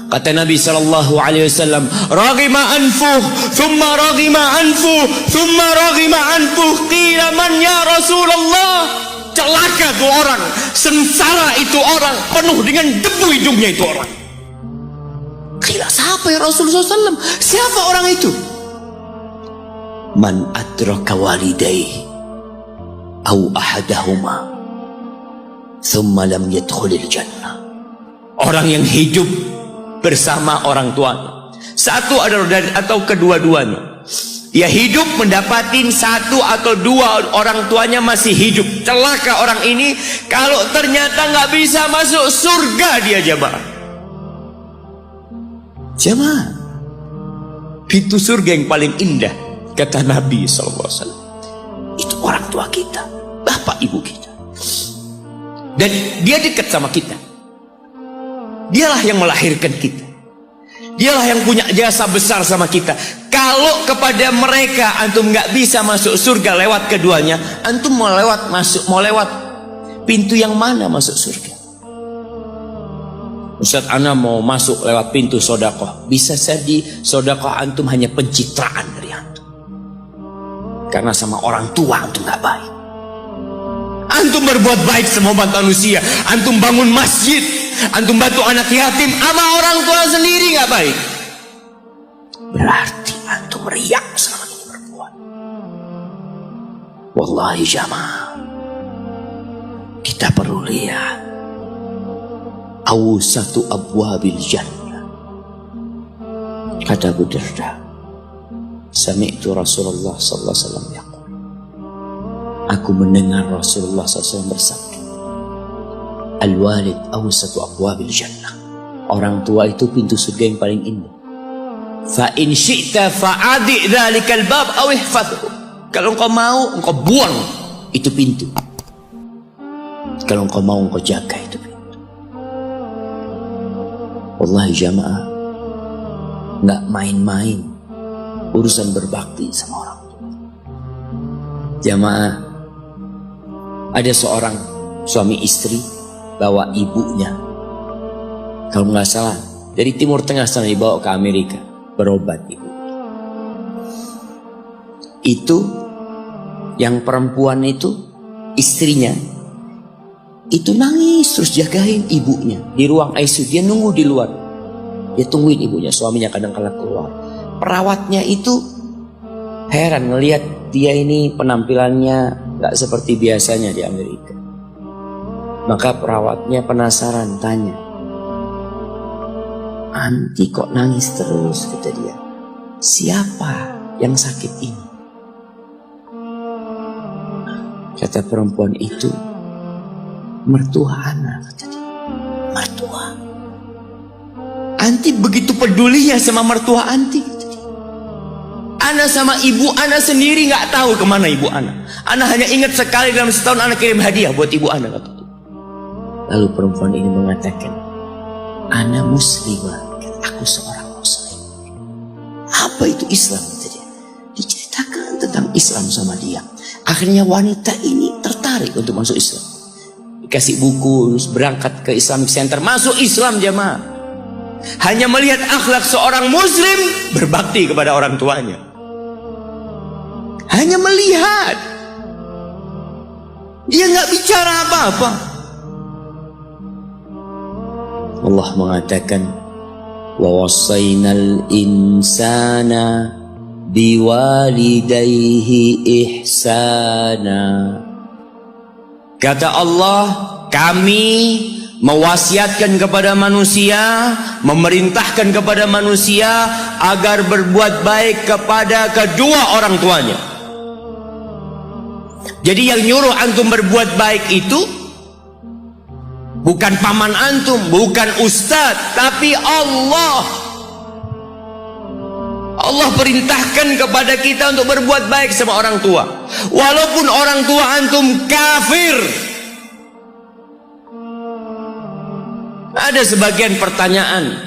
Kata Nabi SAW, raghima anfuh, thumma raghima anfuh, thumma raghima anfuh. Qila man ya Rasulullah? Celaka itu orang, sengsara itu orang, penuh dengan debu hidungnya itu orang. Qila, siapa ya Rasulullah SAW? Siapa orang itu? Man adraka walidayhi au ahadahuma thumma lam yadkhulil jannah. Orang yang hidup bersama orang tuanya, satu atau kedua-duanya. Dia hidup mendapatin satu atau dua orang tuanya masih hidup. Celaka orang ini kalau ternyata nggak bisa masuk surga dia, jamaah. Jamaah, pintu surga yang paling indah, kata Nabi SAW, itu orang tua kita, bapak ibu kita. Dan dia dekat sama kita. Dialah yang melahirkan kita. Dialah yang punya jasa besar sama kita. Kalau kepada mereka antum nggak bisa masuk surga lewat keduanya, antum mau lewat pintu yang mana masuk surga? Ustaz, ana mau masuk lewat pintu sodakoh. Bisa jadi sodakoh antum hanya pencitraan dari antum, karena sama orang tua antum nggak baik. Antum berbuat baik sama manusia, antum bangun masjid, antum bantu anak yatim, sama orang tua sendiri nggak baik, berarti antum riak selama ini berbuat. Wallahi jamaah, kita perlu lihat awsatu abwabil jannah. Kata Abu Darda, sami'tu Rasulullah sallallahu alaihi wasallam yaqul, aku mendengar Rasulullah SAW bersabda, al-walid awsatu abwabil jannah. Orang tua itu pintu surga yang paling indah. Fa in syi'ta fa'adi dzalikal bab aw ihfadhu. Kalau engkau mau, engkau buang itu pintu. Kalau engkau mau, engkau jaga itu pintu. Wallahi jamaah, nggak main-main urusan berbakti sama orang tua. Jamaah, ada seorang suami istri bawa ibunya, kalau nggak salah dari Timur Tengah sana, dibawa ke Amerika berobat ibu. Itu yang perempuan itu, istrinya itu nangis terus jagain ibunya di ruang ICU. Dia nunggu di luar, dia tungguin ibunya. Suaminya kadang-kadang keluar. Perawatnya itu heran ngelihat dia ini penampilannya gak seperti biasanya di Amerika. Maka perawatnya penasaran, tanya, "Anti kok nangis terus?" kata dia. "Siapa yang sakit ini?" Kata perempuan itu, "Mertua ana," kata dia. "Mertua? Anti begitu pedulinya sama mertua anti?" kata dia. "Ana sama ibu ana sendiri nggak tahu kemana ibu ana. Ana hanya ingat sekali dalam setahun ana kirim hadiah buat ibu ana," kata dia. Lalu perempuan ini mengatakan, "Ana muslimah, aku seorang muslim." "Apa itu Islam?" kata dia. Diceritakan tentang Islam sama dia. Akhirnya wanita ini tertarik untuk masuk Islam. Dikasih buku, berangkat ke Islamic Center, masuk Islam jamaah. Hanya melihat akhlak seorang muslim berbakti kepada orang tuanya. Hanya melihat, dia nggak bicara apa-apa. Allah mengatakan, wa wassaynal insana biwalidayhi ihsana. Kata Allah, kami mewasiatkan kepada manusia, memerintahkan kepada manusia agar berbuat baik kepada kedua orang tuanya. Jadi yang nyuruh antum berbuat baik itu bukan paman antum, bukan ustadz, tapi Allah. Allah perintahkan kepada kita untuk berbuat baik sama orang tua, walaupun orang tua antum kafir. Ada sebagian pertanyaan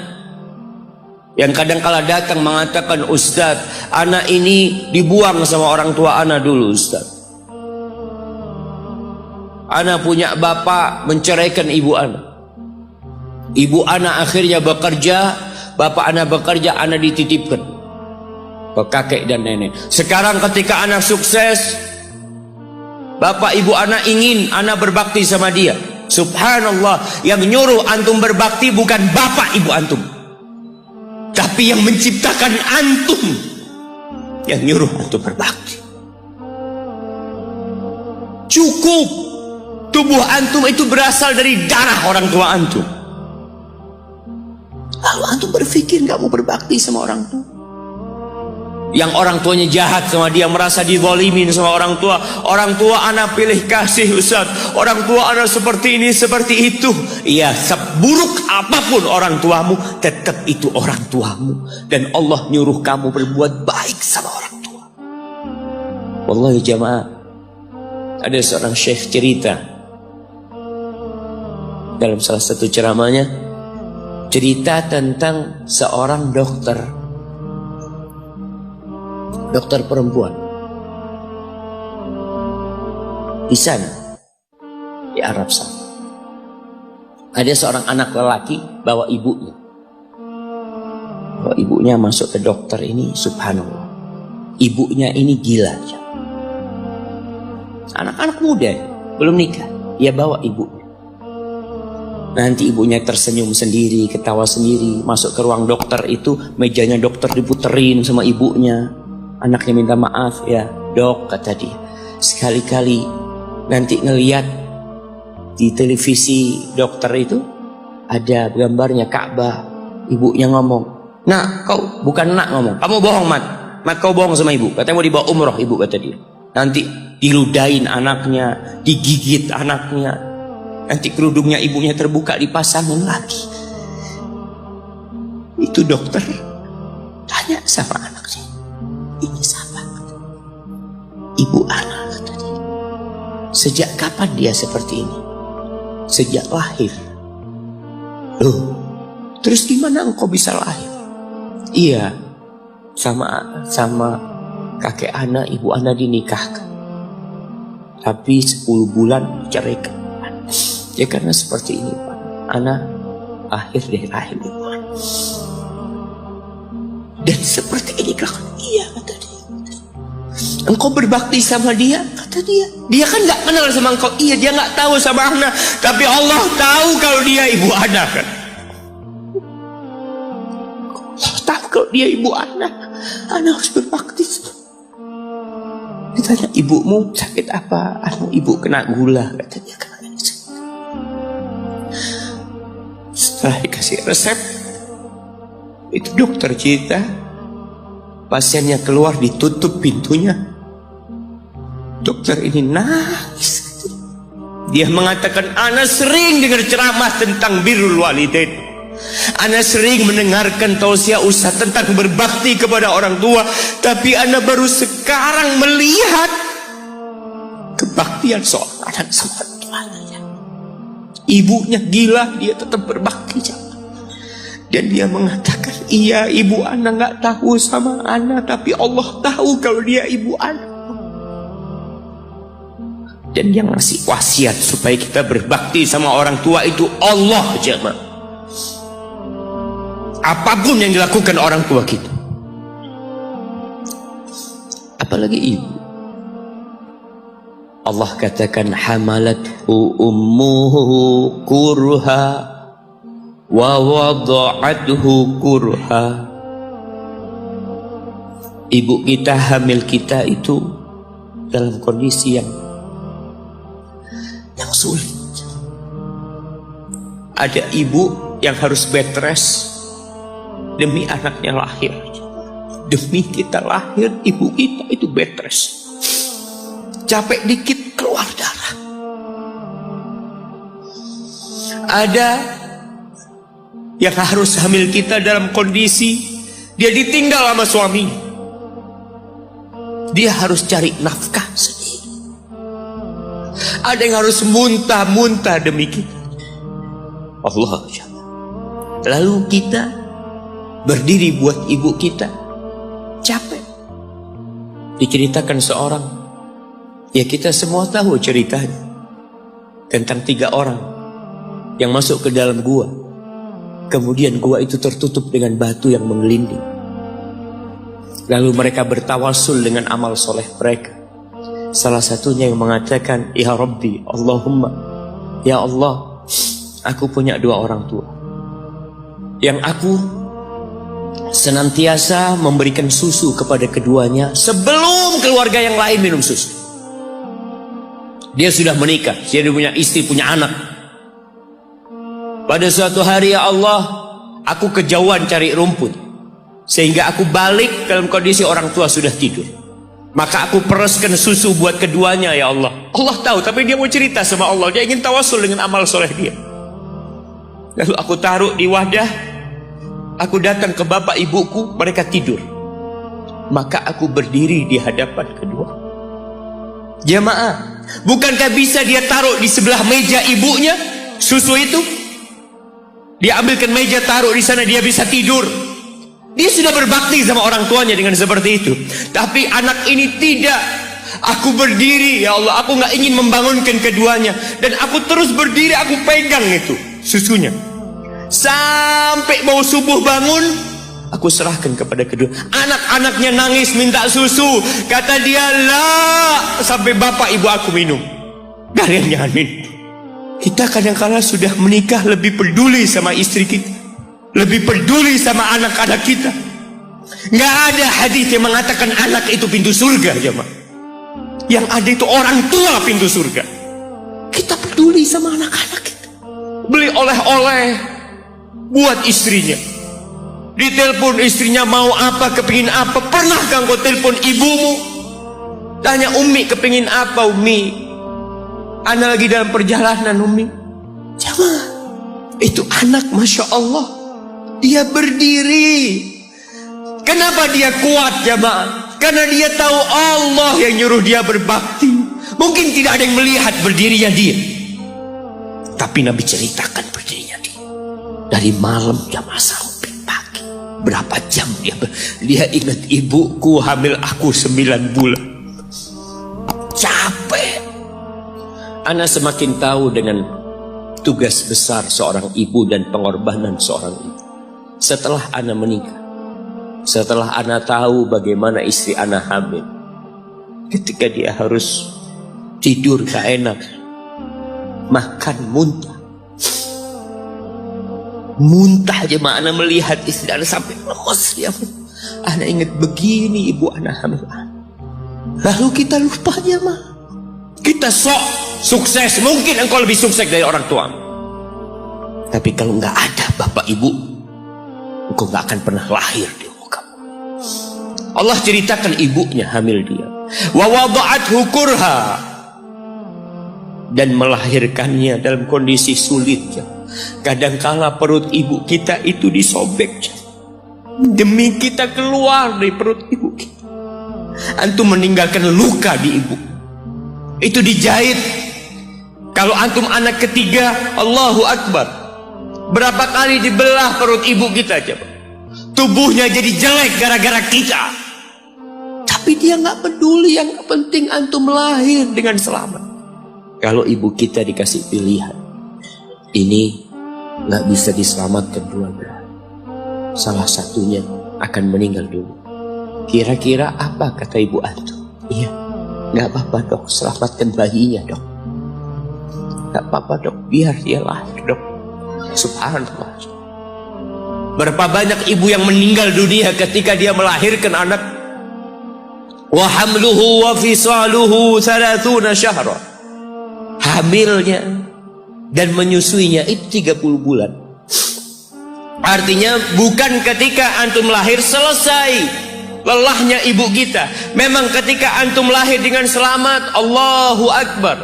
yang kadang-kala datang mengatakan, "Ustadz, anak ini dibuang sama orang tua anak dulu Ustadz. Anak punya bapak menceraikan ibu anak. Ibu anak akhirnya bekerja bapak ana bekerja, ana dititipkan ke kakek dan nenek. Sekarang ketika ana sukses, bapak ibu ana ingin ana berbakti sama dia. Subhanallah, yang nyuruh antum berbakti bukan bapak ibu antum, tapi yang menciptakan antum yang nyuruh antum berbakti. Cukup tubuh antum itu berasal dari darah orang tua antum. Lalu antum berpikir gak mau berbakti sama orang tua. Yang orang tuanya jahat sama dia, merasa dizalimin sama orang tua. Orang tua anak pilih kasih Ustaz, orang tua anak seperti ini seperti itu. Iya, seburuk apapun orang tuamu, tetap itu orang tuamu. Dan Allah nyuruh kamu berbuat baik sama orang tua. Wallahi jamaah, ada seorang syekh cerita dalam salah satu ceramahnya, cerita tentang seorang dokter perempuan di sana, di Arab sana. Ada seorang anak lelaki bawa ibunya. Bawa ibunya masuk ke dokter ini, subhanallah. Ibunya ini gila. Anak-anak muda, belum nikah, dia bawa ibunya. Nanti ibunya tersenyum sendiri, ketawa sendiri. Masuk ke ruang dokter itu, mejanya dokter diputerin sama ibunya. Anaknya minta maaf, ya dok, kata dia, sekali-kali nanti ngeliat di televisi dokter itu ada gambarnya Ka'bah. Ibunya ngomong, nak kau, bukan nak ngomong, kamu bohong mat kau bohong sama ibu, katanya mau dibawa umroh ibu, kata dia. Nanti diludahin anaknya, digigit anaknya, nanti kerudungnya ibunya terbuka, dipasangin lagi. Itu dokter tanya sama anaknya, ini siapa? Ibu anak, kata dia. Sejak kapan dia seperti ini? Sejak lahir. Loh, terus gimana engkau bisa lahir? Iya, sama kakek anak, ibu anak dinikahkan, tapi 10 bulan diceraikan. Ya karena seperti ini Pak, anak lahir dari rahim ibu anak. Dan seperti ini kan? Iya, kata dia. Engkau berbakti sama dia, kata dia. Dia kan gak kenal sama engkau. Iya, dia gak tahu sama anak, tapi Allah tahu kalau dia ibu anak kan. Allah tahu kalau dia ibu anak. Anak harus berbakti. Ditanya, ibumu sakit apa? Ibu kena gula, kata dia. Setelah dikasih resep, itu dokter cerita, pasiennya keluar, ditutup pintunya. Dokter ini nangis. Dia mengatakan, ana sering dengar ceramah tentang birrul walidain. Ana sering mendengarkan tausiah ustaz tentang berbakti kepada orang tua, tapi ana baru sekarang melihat kebaktian seorang anak sama orang tuanya. Ibunya gila, dia tetap berbakti. Dan dia mengatakan, iya ibu anak gak tahu sama anak, tapi Allah tahu kalau dia ibu anak. Dan yang ngasih wasiat supaya kita berbakti sama orang tua itu Allah, jemaah. Apapun yang dilakukan orang tua kita, apalagi ibu. Allah katakan, hamalathu ummuhu kurha wa wada'athu kurha. Ibu kita, hamil kita itu dalam kondisi yang sulit. Ada ibu yang harus bed rest demi anaknya lahir. Demi kita lahir, ibu kita itu bed rest. Capek dikit keluar darah. Ada yang harus hamil kita dalam kondisi dia ditinggal sama suami. Dia harus cari nafkah sendiri. Ada yang harus muntah-muntah demi kita. Allah. Lalu kita berdiri buat ibu kita, capek. Diceritakan seorang, ya kita semua tahu ceritanya, tentang 3 orang yang masuk ke dalam gua Kemudian gua itu tertutup dengan batu yang menggelinding. Lalu mereka bertawasul dengan amal soleh mereka. Salah satunya yang mengatakan, Ya Rabbi, Allahumma, Ya Allah, aku punya 2 orang tua yang aku senantiasa memberikan susu kepada keduanya sebelum keluarga yang lain minum susu. Dia sudah menikah, dia punya istri, punya anak. Pada suatu hari, ya Allah, aku kejauhan cari rumput, sehingga aku balik dalam kondisi orang tua sudah tidur. Maka aku pereskan susu buat keduanya, ya Allah. Allah tahu, tapi dia mau cerita sama Allah. Dia ingin tawasul dengan amal soleh dia. Lalu aku taruh di wadah. Aku datang ke bapak ibuku, mereka tidur. Maka aku berdiri di hadapan kedua. Jamaah, bukankah bisa dia taruh di sebelah meja ibunya susu itu? Dia ambilkan meja, taruh di sana, dia bisa tidur. Dia sudah berbakti sama orang tuanya dengan seperti itu. Tapi anak ini tidak. Aku berdiri, ya Allah, aku gak ingin membangunkan keduanya. Dan aku terus berdiri, aku pegang itu susunya. Sampai mau subuh bangun, aku serahkan kepada kedua. Anak-anaknya nangis minta susu. Kata dia, lah, sampai bapak ibu aku minum. Kalian jangan minum. Kita kadang-kala sudah menikah lebih peduli sama istri kita, lebih peduli sama anak-anak kita. Nggak ada hadis yang mengatakan anak itu pintu surga, jemaah. Yang ada itu orang tua pintu surga. Kita peduli sama anak-anak kita. Beli oleh-oleh buat istrinya. Ditelepon istrinya mau apa, kepingin apa. Pernahkah engkau telepon ibumu? Tanya, Umi kepingin apa, Umi? Anak lagi dalam perjalanan, Umi. Jamaah, itu anak, Masya Allah, dia berdiri. Kenapa dia kuat, jamaah? Karena dia tahu Allah yang nyuruh dia berbakti. Mungkin tidak ada yang melihat berdirinya dia, tapi Nabi ceritakan berdirinya dia. Dari malam jamaah sampai pagi, berapa jam dia ingat, ibuku hamil aku 9 bulan. Capek. Ana semakin tahu dengan tugas besar seorang ibu dan pengorbanan seorang ibu. Setelah Ana menikah, setelah Ana tahu bagaimana istri Ana hamil, ketika dia harus tidur gak enak, makan muntah, jemaah. Ana melihat istri Ana sampai lemas dia. Ana ingat begini ibu Ana hamil. Lalu kita lupa, jemaah. Kita sok sukses, mungkin engkau lebih sukses dari orang tua. Tapi kalau nggak ada bapak ibu, engkau nggak akan pernah lahir di muka. Allah ceritakan ibunya hamil dia. Wa wada'athu kurha, dan melahirkannya dalam kondisi sulit. Kadangkala perut ibu kita itu disobek demi kita keluar dari perut ibu kita. Antum meninggalkan luka di ibu, itu dijahit. Kalau antum anak ketiga, Allahu Akbar, berapa kali dibelah perut ibu kita, coba. Tubuhnya jadi jelek gara-gara kita. Tapi dia nggak peduli, yang penting antum lahir dengan selamat. Kalau ibu kita dikasih pilihan, ini nggak bisa diselamatkan dua-duanya, salah satunya akan meninggal dulu. Kira-kira apa kata ibu antum? Iya, nggak apa-apa dok, selamatkan bayinya dok. Nggak apa-apa dok, biar dia lahir dok. Subhanallah. Berapa banyak ibu yang meninggal dunia ketika dia melahirkan anak. Wa hamluhu wa fisaluhu 30 syahra. Hamilnya dan menyusuinya itu 30 bulan. Artinya bukan ketika antum lahir selesai lelahnya ibu kita. Memang ketika antum lahir dengan selamat, Allahu Akbar,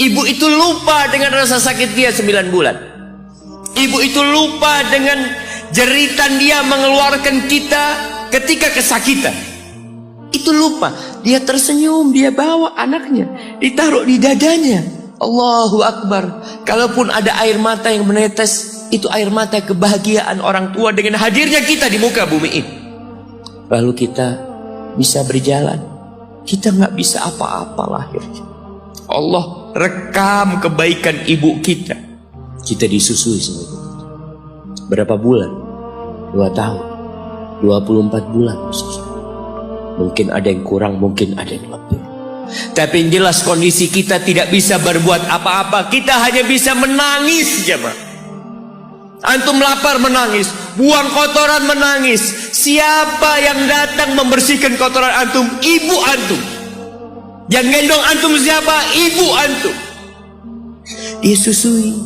ibu itu lupa dengan rasa sakit dia 9 bulan. Ibu itu lupa dengan jeritan dia mengeluarkan kita ketika kesakitan. Itu lupa. Dia tersenyum, dia bawa anaknya, ditaruh di dadanya. Allahu Akbar. Kalaupun ada air mata yang menetes, itu air mata kebahagiaan orang tua dengan hadirnya kita di muka bumi ini. Lalu kita bisa berjalan, kita nggak bisa apa-apa lahirnya. Allah rekam kebaikan ibu kita. Kita disusui sama ibu. Berapa bulan? 2 tahun. 24 bulan. Mungkin ada yang kurang, mungkin ada yang lebih. Tapi yang jelas kondisi kita tidak bisa berbuat apa-apa. Kita hanya bisa menangis, jemaah. Antum lapar menangis, buang kotoran menangis. Siapa yang datang membersihkan kotoran antum? Ibu antum. Yang gendong antum siapa? Ibu antum. Dia susui.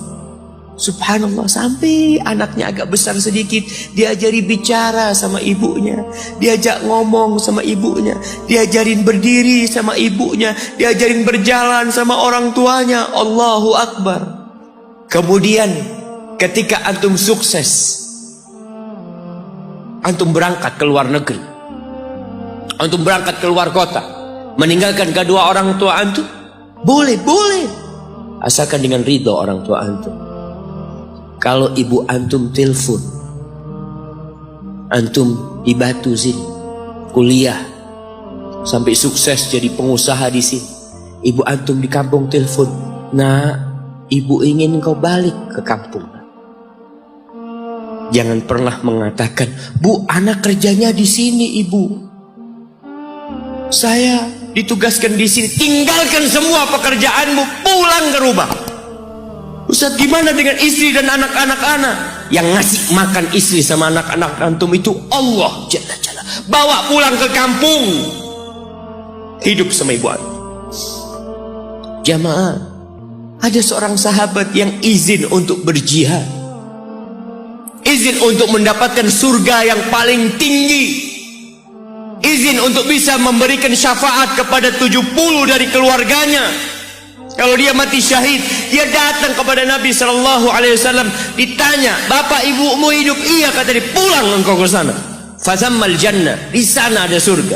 Subhanallah, sampai anaknya agak besar sedikit, diajari bicara sama ibunya, diajak ngomong sama ibunya, diajarin berdiri sama ibunya, diajarin berjalan sama orang tuanya. Allahu Akbar. Kemudian ketika antum sukses, antum berangkat ke luar negeri, antum berangkat ke luar kota, meninggalkan kedua orang tua antum, boleh, asalkan dengan ridho orang tua antum. Kalau ibu antum telepon, antum di Batu sini, kuliah, sampai sukses jadi pengusaha di sini, ibu antum di kampung telepon, nah, ibu ingin kau balik ke kampung. Jangan pernah mengatakan, Bu, anak kerjanya di sini, ibu. Saya ditugaskan di sini. Tinggalkan semua pekerjaanmu, pulang ke rumah. Ustaz, gimana dengan istri dan anak-anak anak? Yang ngasih makan istri sama anak-anak antum itu Allah Jalla Jalla. Bawa pulang ke kampung, hidup sama ibu antum. Jamaah, ada seorang sahabat yang izin untuk berjihad, izin untuk mendapatkan surga yang paling tinggi, izin untuk bisa memberikan syafaat kepada 70 dari keluarganya. Kalau dia mati syahid, dia datang kepada Nabi SAW, ditanya, bapak ibumu hidup? Iya, kata dia. Pulang engkau ke sana. Fazammal jannah, di sana ada surga.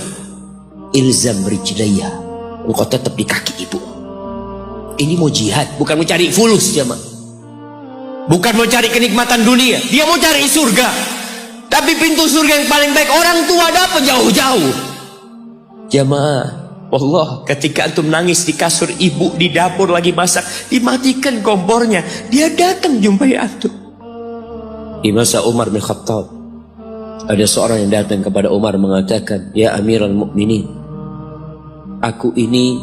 Ilzam rijlayya, engkau tetap di kaki ibu. Ini mau jihad, bukan mau cari fulus, jemaah. Bukan mau cari kenikmatan dunia, dia mau cari surga. Tapi pintu surga yang paling baik orang tua dapat jauh-jauh. Jemaah, Allah, ketika antum nangis di kasur ibu, di dapur lagi masak, dimatikan kompornya, dia datang jumpai antum. Di masa Umar bin Khattab, ada seorang yang datang kepada Umar mengatakan, ya Amirul Mukminin, aku ini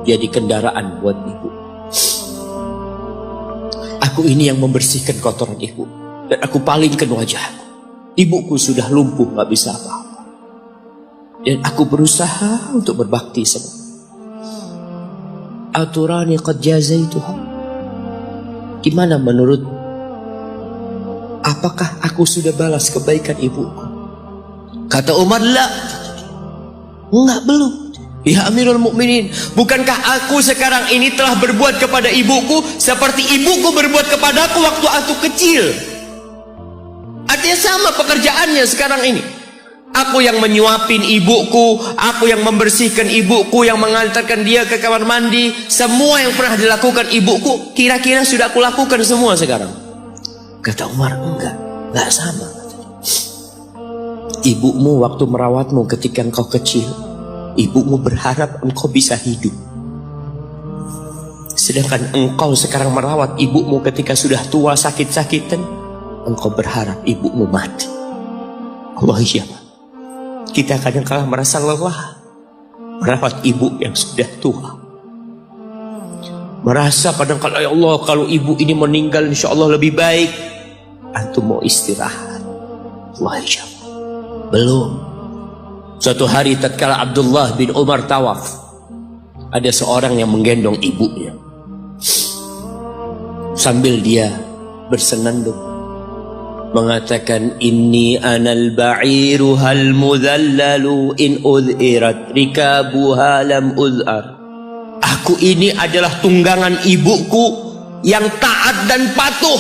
jadi kendaraan buat ibu. Aku ini yang membersihkan kotoran ibu, dan aku palingkan wajahku. Ibuku sudah lumpuh, gak bisa apa-apa. Dan aku berusaha untuk berbakti sama. Aturani qad jazaituha. Gimana menurut? Apakah aku sudah balas kebaikan ibuku? Kata Umar, la. Enggak, belum. Ya Amirul Mukminin, bukankah aku sekarang ini telah berbuat kepada ibuku seperti ibuku berbuat kepadaku waktu aku kecil? Artinya sama pekerjaannya sekarang ini. Aku yang menyuapin ibuku, aku yang membersihkan ibuku, yang mengantarkan dia ke kamar mandi. Semua yang pernah dilakukan ibuku, kira-kira sudah aku lakukan semua sekarang. Kata Umar, enggak sama. Ibumu waktu merawatmu ketika engkau kecil, ibumu berharap engkau bisa hidup. Sedangkan engkau sekarang merawat ibumu ketika sudah tua sakit-sakitan, engkau berharap ibumu mati. Allah, iya. Kita kadang-kadang merasa lelah merawat ibu yang sudah tua. Merasa kadang-kadang, ya Allah, kalau ibu ini meninggal insya Allah lebih baik. Antum mau istirahat. Wah, belum. Suatu hari tatkala Abdullah bin Umar tawaf, ada seorang yang menggendong ibunya sambil dia bersenandung, mengatakan, inni anal ba'iru hal mudhallalu in udhirat rikabuha lam udhar. Aku ini adalah tunggangan ibuku yang taat dan patuh.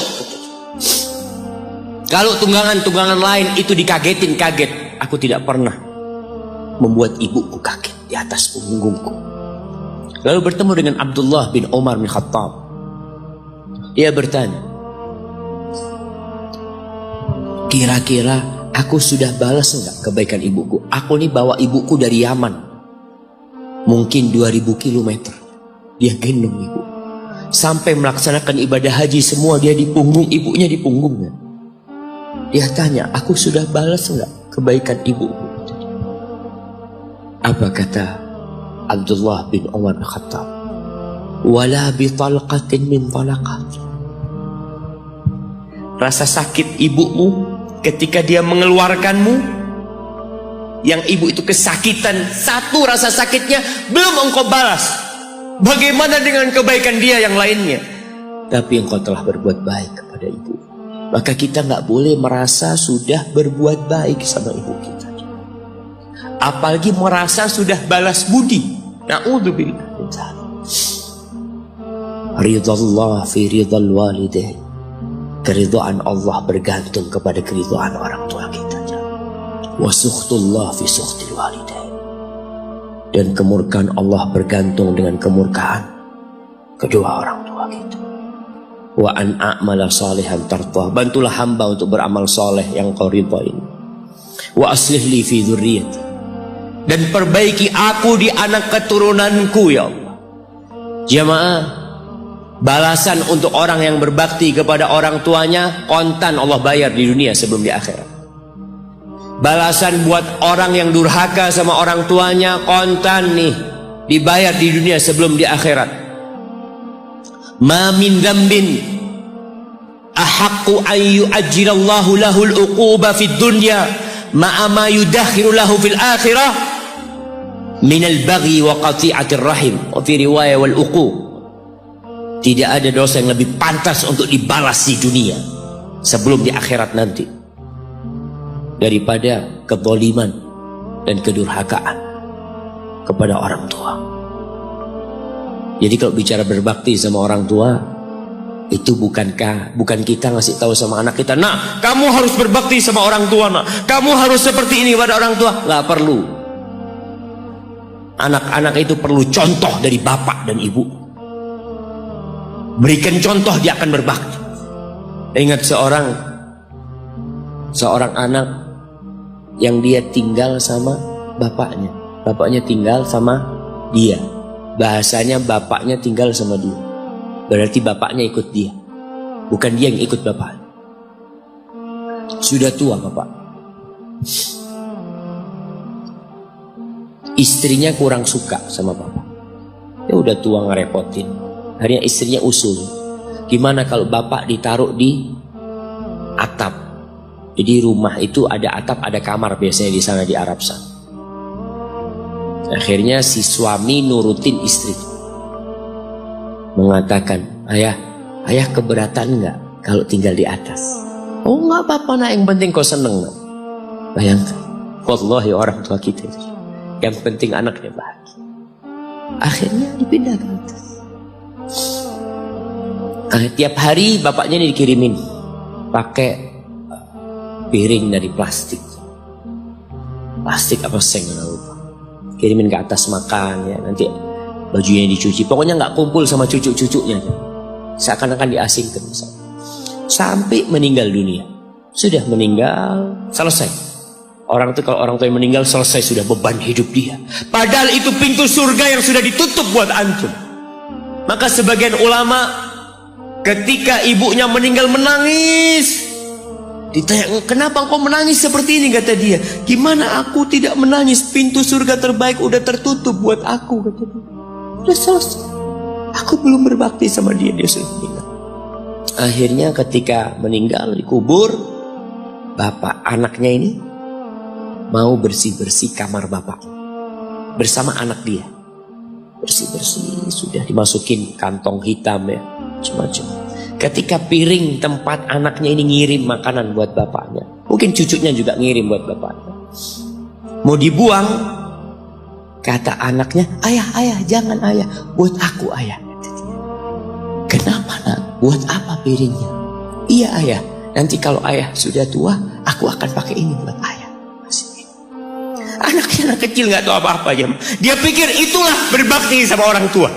Kalau tunggangan-tunggangan lain itu dikagetin, kaget. Aku tidak pernah membuat ibuku kaget di atas punggungku. Lalu bertemu dengan Abdullah bin Umar bin Khattab. Ia bertanya, kira-kira aku sudah balas enggak kebaikan ibuku? Aku nih bawa ibuku dari Yaman, mungkin 2000 kilometer. Dia gendong ibu sampai melaksanakan ibadah haji semua, dia di punggung, ibunya di punggungnya. Dia tanya, aku sudah balas enggak kebaikan ibu? Apa kata Abdullah bin Umar Khattab? Wala bi talqatin min talaqat. Rasa sakit ibumu ketika dia mengeluarkanmu, yang ibu itu kesakitan, satu rasa sakitnya belum engkau balas. Bagaimana dengan kebaikan dia yang lainnya? Tapi engkau telah berbuat baik kepada ibu. Maka kita nggak boleh merasa sudah berbuat baik sama ibu kita, apalagi merasa sudah balas budi. Na'udzubillah. Ridallah fi ridal walidain. Keridhaan Allah bergantung kepada keridhaan orang tua kita. Wa sukhtullah fi sukhtil walidain. Dan kemurkaan Allah bergantung dengan kemurkaan kedua orang tua kita. Wa an a'mala salihan tardah. Bantulah hamba untuk beramal soleh yang kau ridha ini. Wa aslih li fi dzurriyyati. Dan perbaiki aku di anak keturunanku, ya Allah. Jamaah, balasan untuk orang yang berbakti kepada orang tuanya kontan Allah bayar di dunia sebelum di akhirat. Balasan buat orang yang durhaka sama orang tuanya kontan nih, dibayar di dunia sebelum di akhirat. Ma min dzambin ahaqqu an yu'ajjilallahu lahul uquba fid dunya ma'a ma yudakhiru lahu fil akhirah minal baghi wa qati'atir rahim wa fi riwayah wal uquq. Tidak ada dosa yang lebih pantas untuk dibalas di dunia sebelum di akhirat nanti daripada kezaliman dan kedurhakaan kepada orang tua. Jadi kalau bicara berbakti sama orang tua, itu bukan kita ngasih tahu sama anak kita, nah kamu harus berbakti sama orang tua, nah kamu harus seperti ini pada orang tua. Nggak perlu. Anak-anak itu perlu contoh dari bapak dan ibu. Berikan contoh, dia akan berbakti. Ingat seorang anak yang dia tinggal sama bapaknya. Bapaknya tinggal sama dia. Bahasanya bapaknya tinggal sama dia. Berarti bapaknya ikut dia. Bukan dia yang ikut bapaknya. Sudah tua bapak. Istrinya kurang suka sama bapak. Ya udah tua, ngerepotin. Akhirnya istrinya usul, gimana kalau bapak ditaruh di atap? Jadi rumah itu ada atap, ada kamar biasanya di sana di Arab sana. Akhirnya si suami nurutin istri, mengatakan, ayah keberatan nggak kalau tinggal di atas? Oh nggak apa-apa nak, yang penting kau seneng. Nak. Bayangkan, wallahi orang tua kita itu, yang penting anaknya bahagia. Akhirnya dipindah ke atas. Tiap hari bapaknya ini dikirimin pakai piring dari plastik apa seng, lupa. Kirimin ke atas makan ya, nanti bajunya dicuci. Pokoknya nggak kumpul sama cucu-cucunya, seakan-akan diasingkan sampai meninggal dunia. Sudah meninggal, selesai. Orang itu kalau orang tua yang meninggal selesai, sudah beban hidup dia. Padahal itu pintu surga yang sudah ditutup buat antum. Maka sebagian ulama ketika ibunya meninggal menangis. Ditanya, kenapa engkau menangis seperti ini? Kata dia, gimana aku tidak menangis? Pintu surga terbaik udah tertutup buat aku, kata dia. Udah selesai. Aku belum berbakti sama dia, dia sudah meninggal. Akhirnya ketika meninggal dikubur, bapak anaknya ini mau bersih-bersih kamar bapak bersama anak dia. Bersih-bersih, sudah dimasukin kantong hitam ya, macam-macam. Ketika piring tempat anaknya ini ngirim makanan buat bapaknya, mungkin cucunya juga ngirim buat bapaknya, mau dibuang, kata anaknya, ayah jangan ayah, buat aku ayah. Kenapa nak? Buat apa piringnya? Iya ayah, nanti kalau ayah sudah tua, aku akan pakai ini buat ayah. Anaknya anak kecil nggak tahu apa-apa aja. Dia pikir itulah berbakti sama orang tua.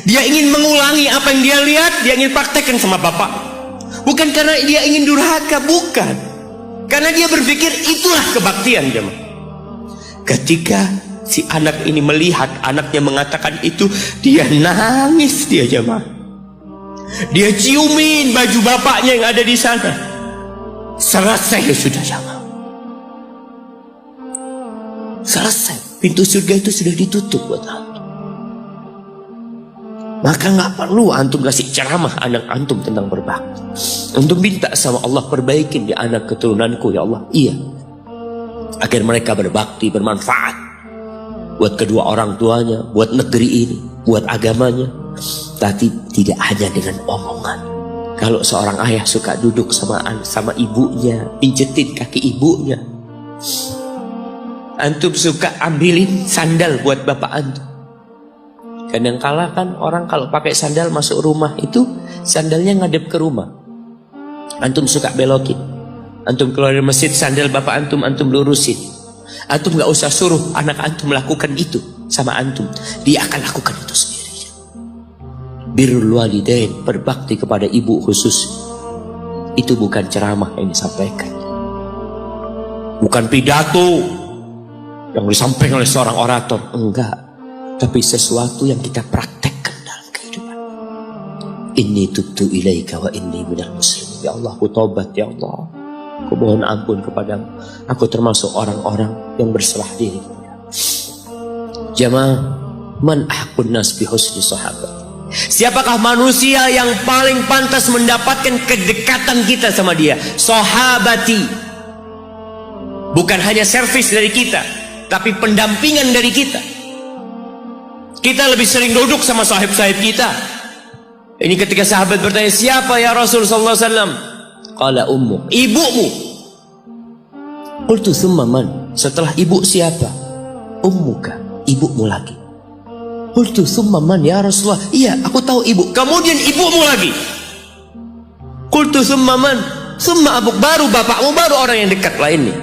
Dia ingin mengulangi apa yang dia lihat, dia ingin praktekkan sama bapak. Bukan karena dia ingin durhaka, bukan. Karena dia berpikir itulah kebaktian, jemaah. Ketika si anak ini melihat anaknya mengatakan itu, dia nangis, dia jemaah. Dia ciumin baju bapaknya yang ada di sana. selesai sudah jamaah. Selesai, pintu surga itu sudah ditutup buat antum. Maka nggak perlu antum kasih ceramah anak antum tentang berbakti. Antum minta sama Allah, perbaikin di anak keturunanku ya Allah. Iya, agar mereka berbakti, bermanfaat buat kedua orang tuanya, buat negeri ini, buat agamanya. Tapi tidak hanya dengan omongan. Kalau seorang ayah suka duduk sama ibunya, pijetin kaki ibunya, antum suka ambilin sandal buat bapak antum. Kadangkala kan orang kalau pakai sandal masuk rumah itu sandalnya ngadep ke rumah. Antum suka belokin. Antum keluar dari masjid, sandal bapak antum lurusin. Antum gak usah suruh anak antum melakukan itu sama antum. Dia akan lakukan itu sendiri. Birrul walidain, berbakti kepada ibu khusus. Itu bukan ceramah yang disampaikan. Bukan pidato yang disampaikan oleh seorang orator. Enggak. Tapi sesuatu yang kita praktekkan dalam kehidupan. Inni tubtu ilaika wa inni minal muslimin. Ya Allah, aku taubat ya Allah. Aku mohon ampun kepadamu. Aku termasuk orang-orang yang berserah diri kepadamu. Jamaah, man ahqun nas bi husni sahabat. Siapakah manusia yang paling pantas mendapatkan kedekatan kita sama dia? Sahabati. Bukan hanya servis dari kita, tapi pendampingan dari kita. Kita lebih sering duduk sama sahib-sahib kita. Ini ketika sahabat bertanya, siapa ya Rasul sallallahu alaihi wasallam? Qala ummu, ibumu. Qultu thumma man? Setelah ibu siapa? Ummuka, ibumu lagi. Qultu thumma man ya Rasulullah? Iya, aku tahu ibu. Kemudian ibumu lagi. Qultu thumma man? Thumma abuk, baru bapakmu, baru orang yang dekat lainnya.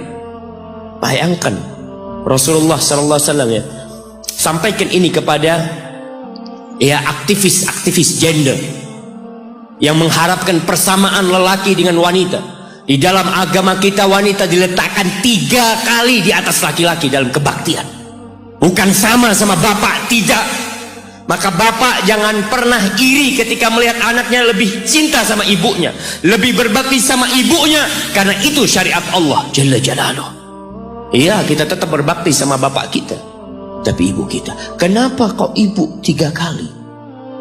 Bayangkan Rasulullah sallallahu alaihi wasallam ya, sampaikan ini kepada ya aktivis gender yang mengharapkan persamaan lelaki dengan wanita. Di dalam agama kita wanita diletakkan 3 kali di atas laki-laki dalam kebaktian. Bukan sama bapak, tidak. Maka bapak jangan pernah iri ketika melihat anaknya lebih cinta sama ibunya, lebih berbakti sama ibunya, karena itu syariat Allah Jalla Jalaluh. Iya, kita tetap berbakti sama bapak kita, tapi ibu kita, kenapa kok ibu 3 kali?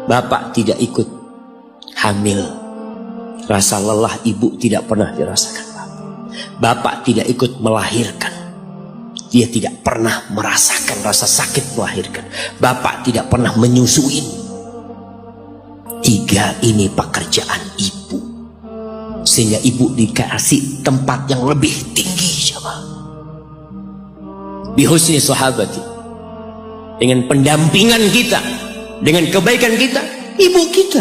Bapak tidak ikut hamil. Rasa lelah ibu tidak pernah dirasakan bapak. Bapak tidak ikut melahirkan. Dia tidak pernah merasakan rasa sakit melahirkan. Bapak tidak pernah menyusuin. 3 ini pekerjaan ibu. Sehingga ibu dikasih tempat yang lebih tinggi. Bihusni sahabati, dengan pendampingan kita, dengan kebaikan kita, ibu kita.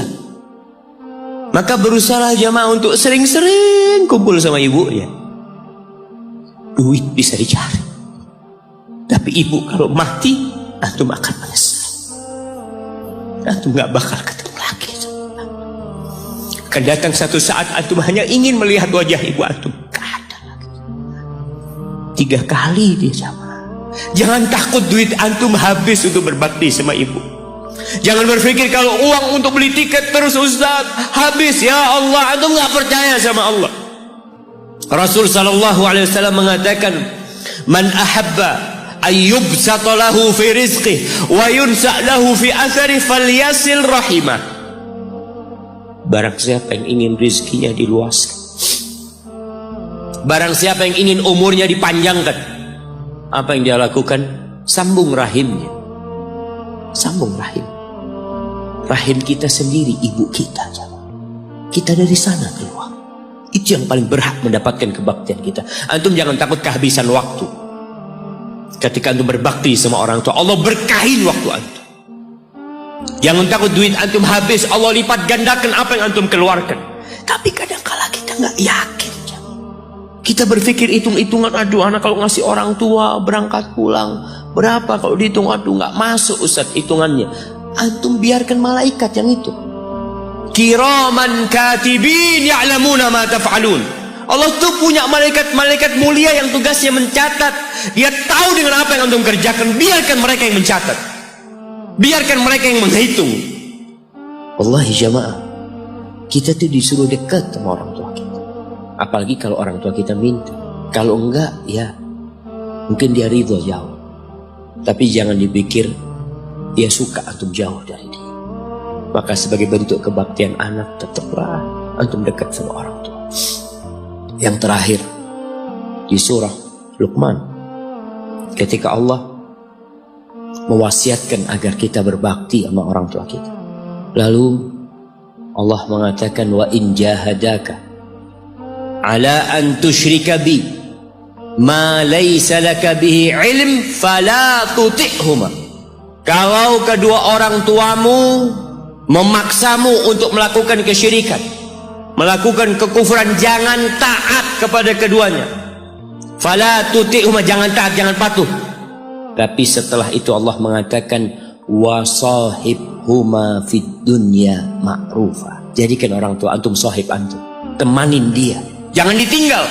Maka berusaha jamaah untuk sering-sering kumpul sama ibunya. Duit bisa dicari, tapi ibu kalau mati, antum akan menyesal. Antum gak bakal ketemu lagi. Akan datang satu saat antum hanya ingin melihat wajah ibu antum. Gak ada lagi. 3 kali dia jamaah. Jangan takut duit antum habis untuk berbakti sama ibu. Jangan berpikir kalau uang untuk beli tiket terus Ustaz habis. Ya Allah, antum gak percaya sama Allah. Rasul sallallahu alaihi wasallam mengatakan, man ahabba ayyubsata lahu fi rizqih wa yunsa lahu fi athari falyasil rahimah. Barang siapa yang ingin rizkinya diluaskan, barang siapa yang ingin umurnya dipanjangkan, apa yang dia lakukan? Sambung rahimnya. Sambung rahim. Rahim kita sendiri, ibu kita. Kita dari sana keluar. Itu yang paling berhak mendapatkan kebaktian kita. Antum jangan takut kehabisan waktu. Ketika antum berbakti sama orang tua, Allah berkahin waktu antum. Jangan takut duit antum habis, Allah lipat gandakan apa yang antum keluarkan. Tapi kadang-kala kita nggak yakin. Kita berpikir hitung-hitungan, aduh anak kalau ngasih orang tua berangkat pulang berapa, kalau dihitung aduh nggak masuk Ustaz hitungannya. Antum biarkan malaikat yang itu. Kiraman katibin ya'lamuna ma taf'alun. Allah tuh punya malaikat-malaikat mulia yang tugasnya mencatat. Dia tahu dengan apa yang antum kerjakan. Biarkan mereka yang mencatat. Biarkan mereka yang menghitung. Wallahi jamaah, kita tuh disuruh dekat sama orang tua kita. Apalagi kalau orang tua kita minta. Kalau enggak, ya mungkin dia ridho jauh. Tapi jangan dipikir dia suka antum jauh dari dia. Maka sebagai bentuk kebaktian anak, tetaplah antum dekat sama orang tua. Yang terakhir di surah Luqman, ketika Allah mewasiatkan agar kita berbakti sama orang tua kita, lalu Allah mengatakan, wa in jahadaka ala an tusyrika bi ma laysa laka bihi ilm fala tuti'huma. Kalau kedua orang tuamu memaksamu untuk melakukan kesyirikan, melakukan kekufuran, jangan taat kepada keduanya. Fala tuti'huma, jangan taat, jangan patuh. Tapi setelah itu Allah mengatakan, wasahibhuma fid dunya ma'rufa. Jadikan orang tua antum sahib antum, temanin dia, jangan ditinggal.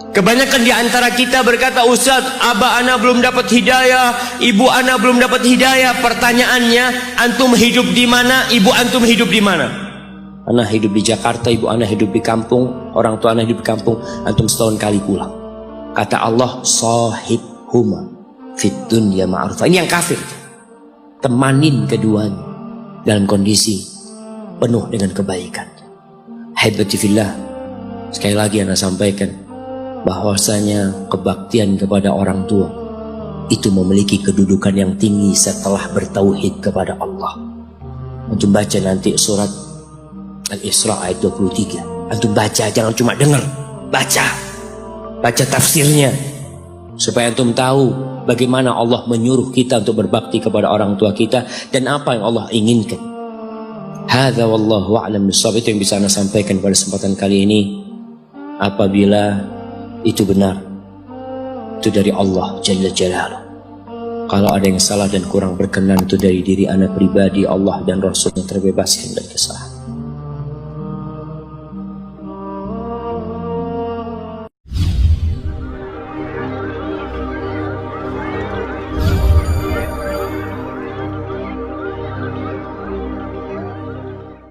Kebanyakan di antara kita berkata, Ustaz, abah ana belum dapat hidayah, ibu ana belum dapat hidayah. Pertanyaannya, antum hidup di mana? Ibu antum hidup di mana? Ana hidup di Jakarta, ibu ana hidup di kampung, orang tua ana hidup di kampung. Antum setahun kali pulang. Kata Allah, sahibhuma fid dunya ma'rufa. Ini yang kafir. Temanin keduanya dalam kondisi penuh dengan kebaikan. Haibati fillah, sekali lagi ana sampaikan bahwasanya kebaktian kepada orang tua itu memiliki kedudukan yang tinggi setelah bertauhid kepada Allah. Antum baca nanti surat Al-Isra ayat 23. Antum baca, jangan cuma dengar, baca tafsirnya, supaya antum tahu bagaimana Allah menyuruh kita untuk berbakti kepada orang tua kita dan apa yang Allah inginkan. Hadza wallahu a'lam bissawab. Itu yang bisa ana sampaikan pada kesempatan kali ini. Apabila itu benar, itu dari Allah Jalla Jalaluh. Kalau ada yang salah dan kurang berkenan, itu dari diri ana pribadi. Allah dan Rasulnya terbebaskan dari kesalahan.